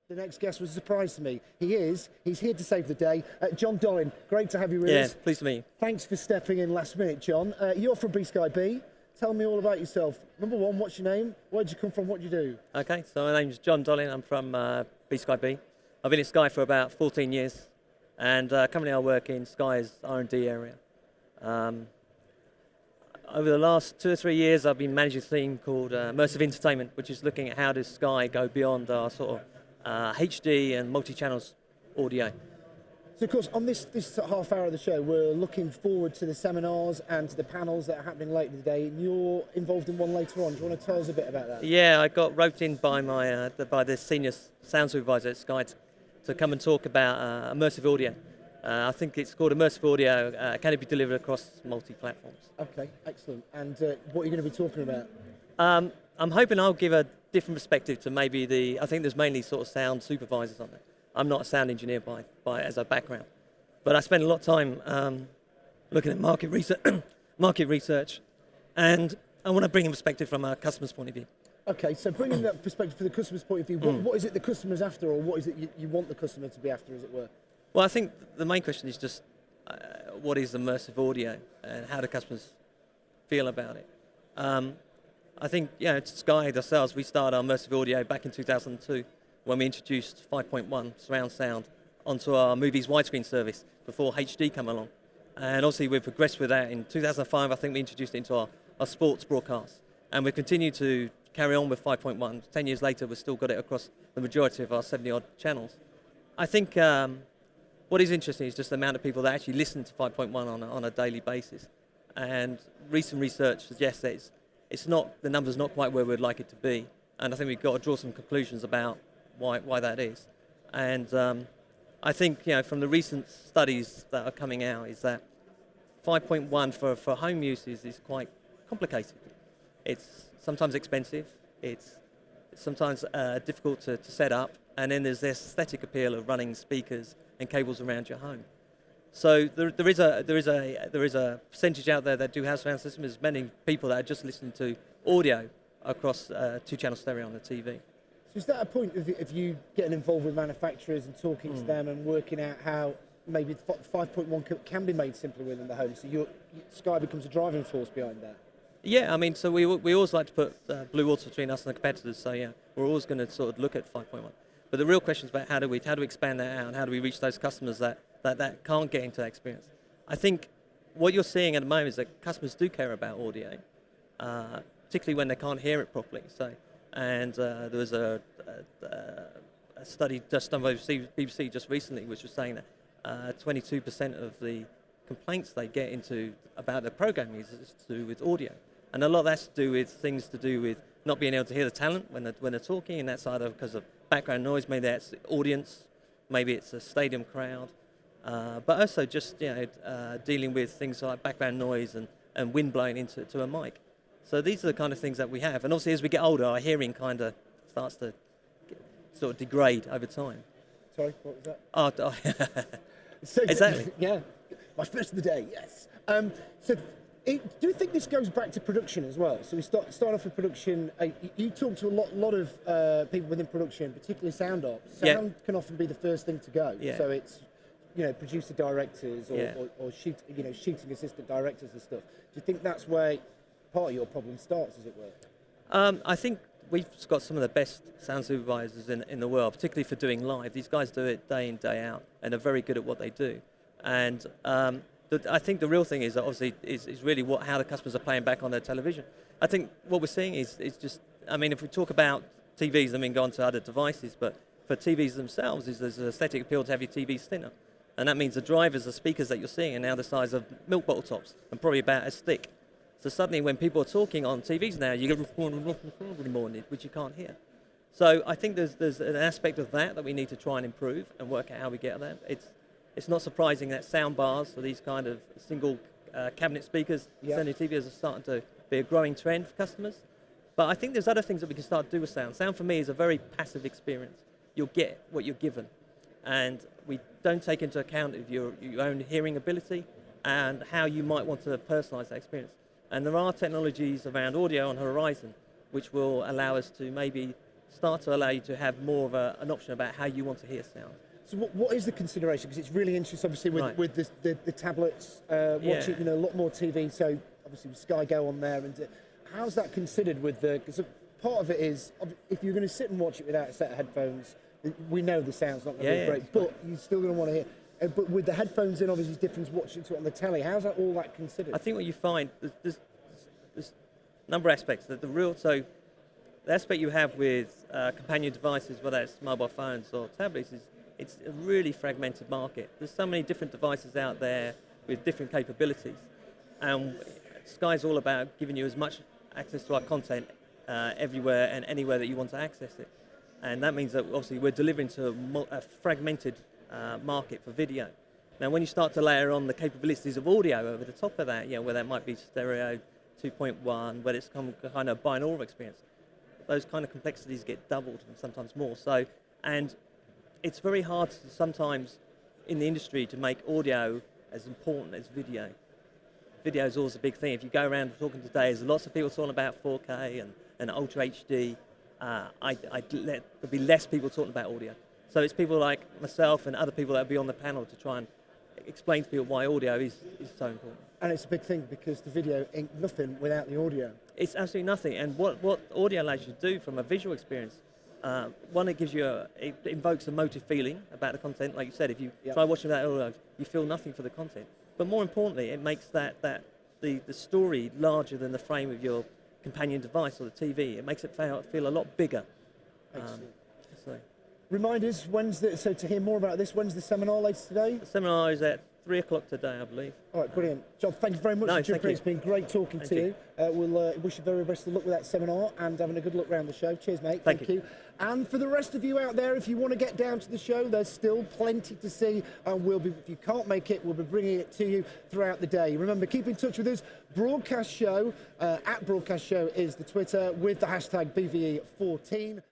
The next guest was a surprise to me. He's here to save the day. John Dollin, great to have you with us. Yeah, pleased to meet you. Thanks for stepping in last minute, John. You're from B-Sky B. Tell me all about yourself. Number one, what's your name? Where'd you come from? What do you do? Okay, so my name's John Dollin. I'm from B-Sky B. I've been at Sky for about 14 years, and currently I work in Sky's R&D area. Over the last 2 or 3 years, I've been managing a team called Immersive Entertainment, which is looking at how does Sky go beyond our sort of HD and multi-channels audio. So, of course, on this half hour of the show, we're looking forward to the seminars and to the panels that are happening later today. And you're involved in one later on. Do you want to tell us a bit about that? Yeah, I got roped in by by the senior sound supervisor at Sky to come and talk about immersive audio. I think it's called immersive audio. Can it be delivered across multi-platforms? Okay, excellent. And what are you going to be talking about? I'm hoping I'll give a different perspective to maybe I think there's mainly sort of sound supervisors on there. I'm not a sound engineer by as a background, but I spend a lot of time looking at market research, and I want to bring a perspective from a customer's point of view. Okay, so bringing that perspective from the customer's point of view, what is it the customer's after, or what is it you want the customer to be after, as it were? Well, I think the main question is just what is immersive audio and how do customers feel about it. I think, at Sky ourselves, we started our immersive audio back in 2002 when we introduced 5.1 surround sound onto our movies widescreen service before HD came along. And obviously we've progressed with that. In 2005, I think we introduced it into our sports broadcast. And we've continued to carry on with 5.1. 10 years later, we've still got it across the majority of our 70-odd channels. I think what is interesting is just the amount of people that actually listen to 5.1 on a daily basis. And recent research suggests that the number's not quite where we'd like it to be. And I think we've got to draw some conclusions about why that is. And I think, from the recent studies that are coming out is that 5.1 for home use is quite complicated. It's sometimes expensive. It's sometimes difficult to set up. And then there's the aesthetic appeal of running speakers and cables around your home. So there is a percentage out there that do have sound systems. There's many people that are just listening to audio across two-channel stereo on the TV. So is that a point of you getting involved with manufacturers and talking to them and working out how maybe 5.1 can be made simpler within the home, so Sky becomes a driving force behind that? Yeah, I mean, so we always like to put blue water between us and the competitors. So yeah, we're always going to sort of look at 5.1. But the real question is about how do we expand that out and how do we reach those customers that can't get into that experience. I think what you're seeing at the moment is that customers do care about audio, particularly when they can't hear it properly. And there was a study just done by BBC just recently, which was saying that 22% of the complaints they get into about their programming is to do with audio, and a lot of that's to do with things to do with not being able to hear the talent when they're talking, and that's either because of background noise, maybe that's the audience, maybe it's a stadium crowd, but also just dealing with things like background noise and wind blowing into a mic. So these are the kind of things that we have. And obviously as we get older, our hearing kind of starts to sort of degrade over time. Sorry, what was that? Oh, exactly. Yeah, my first of the day, yes. Do you think this goes back to production as well? So we start off with production. You talk to a lot of people within production, particularly sound ops. Sound can often be the first thing to go. Yeah. So it's producer directors or shooting assistant directors and stuff. Do you think that's where part of your problem starts, as it were? I think we've got some of the best sound supervisors in the world, particularly for doing live. These guys do it day in, day out, and are very good at what they do. And I think the real thing is that obviously is really how the customers are playing back on their television. I think what we're seeing is just, I mean, if we talk about TVs, I mean, go on to other devices, but for TVs themselves, there's an aesthetic appeal to have your TVs thinner. And that means the drivers, the speakers that you're seeing are now the size of milk bottle tops and probably about as thick. So suddenly when people are talking on TVs now, you get which you can't hear. So I think there's an aspect of that we need to try and improve and work out how we get there. It's not surprising that sound bars for these kind of single cabinet speakers, Sony TVs, are starting to be a growing trend for customers. But I think there's other things that we can start to do with sound. Sound for me is a very passive experience. You'll get what you're given. And we don't take into account of your own hearing ability and how you might want to personalize that experience. And there are technologies around audio on the horizon which will allow us to maybe start to allow you to have more of an option about how you want to hear sound. So what is the consideration? Because it's really interesting, obviously, with, Right. with the tablets, watching, a lot more TV. So obviously with Sky Go on there, and how's that considered with the? Because part of it is, if you're going to sit and watch it without a set of headphones, we know the sound's not going to be great, but you're still going to want to hear. But with the headphones in, obviously, it's different to watching it on the telly. How's that all that considered? I think what you find, there's a number of aspects. So the aspect you have with companion devices, whether it's mobile phones or tablets, is it's a really fragmented market. There's so many different devices out there with different capabilities. And Sky's all about giving you as much access to our content everywhere and anywhere that you want to access it. And that means that obviously we're delivering to a fragmented market for video. Now, when you start to layer on the capabilities of audio over the top of that, where that might be stereo 2.1, where it's kind of binaural experience, those kind of complexities get doubled and sometimes more. So, and it's very hard sometimes in the industry to make audio as important as video. Video is always a big thing. If you go around talking today, there's lots of people talking about 4K and Ultra HD. There'll be less people talking about audio. So it's people like myself and other people that will be on the panel to try and explain to people why audio is so important. And it's a big thing because the video ain't nothing without the audio. It's absolutely nothing. And what audio allows you to do from a visual experience, one, it gives you it invokes a motive feeling about the content. Like you said, if you try watching that audio, you feel nothing for the content. But more importantly, it makes the story larger than the frame of your companion device or the TV. It makes it feel a lot bigger. Reminders, so to hear more about this, when's the seminar later today? The seminar is at 3 o'clock today, I believe. All right, brilliant. John, thank you very much for jumping in. It's been great talking to you. We'll wish you very best of luck with that seminar and having a good look around the show. Cheers, mate. Thank you. And for the rest of you out there, if you want to get down to the show, there's still plenty to see. And if you can't make it, we'll be bringing it to you throughout the day. Remember, keep in touch with us. Broadcast Show, @Broadcast Show is the Twitter with the hashtag BVE14.